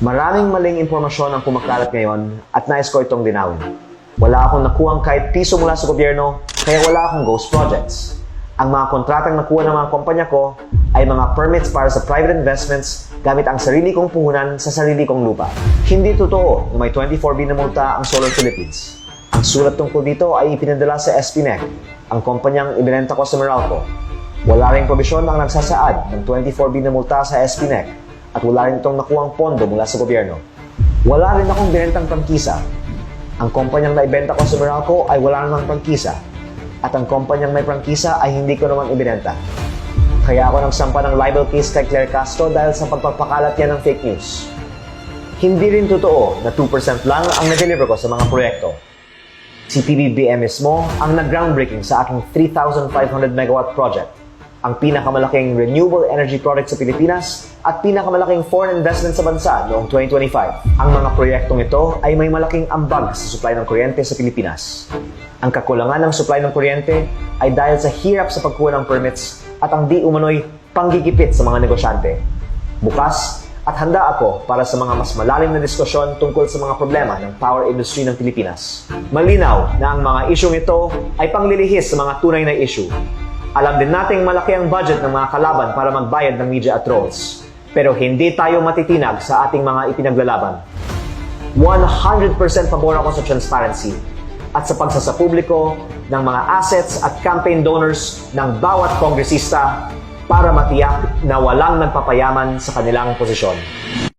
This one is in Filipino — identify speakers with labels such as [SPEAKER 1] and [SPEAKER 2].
[SPEAKER 1] Maraming maling impormasyon ang kumakalat ngayon at nais ko itong linawin. Wala akong nakuhang kahit piso mula sa gobyerno, kaya wala akong ghost projects. Ang mga kontratang nakuha ng mga kumpanya ko ay mga permits para sa private investments gamit ang sarili kong puhunan sa sarili kong lupa. Hindi totoo na may 24B na multa ang Solar Philippines. Ang sulat tungkol dito ay ipinadala sa SPNEC, ang kumpanyang ibinenta ko sa Meralco. Wala ring probisyon ang nagsasaad ng 24B na multa sa SPNEC at wala rin itong nakuhang pondo mula sa gobyerno. Wala rin akong binentang prangkisa. Ang kumpanyang naibenta ko sa Meralco ay wala namang prangkisa. At ang kumpanyang may prangkisa ay hindi ko naman ibinenta. Kaya ako nagsampa ng libel case kay Claire Castro dahil sa pagpapakalat niya ng fake news. Hindi rin totoo na 2% lang ang na-deliver ko sa mga proyekto. Si PBBM mismo ang nag-groundbreaking sa aking 3,500 megawatt project, ang pinakamalaking renewable energy project sa Pilipinas at pinakamalaking foreign investment sa bansa noong 2025. Ang mga proyektong ito ay may malaking ambag sa supply ng kuryente sa Pilipinas. Ang kakulangan ng supply ng kuryente ay dahil sa hirap sa pagkuha ng permits at ang di umano'y panggigipit sa mga negosyante. Bukas at handa ako para sa mga mas malalim na diskusyon tungkol sa mga problema ng power industry ng Pilipinas. Malinaw na ang mga isyong ito ay panglilihis sa mga tunay na issue. Alam din nating malaki ang budget ng mga kalaban para magbayad ng media at trolls. Pero hindi tayo matitinag sa ating mga ipinaglalaban. 100% pabor ako sa transparency at sa pagsasapubliko ng mga assets at campaign donors ng bawat kongresista para matiyak na walang nagpapayaman sa kanilang posisyon.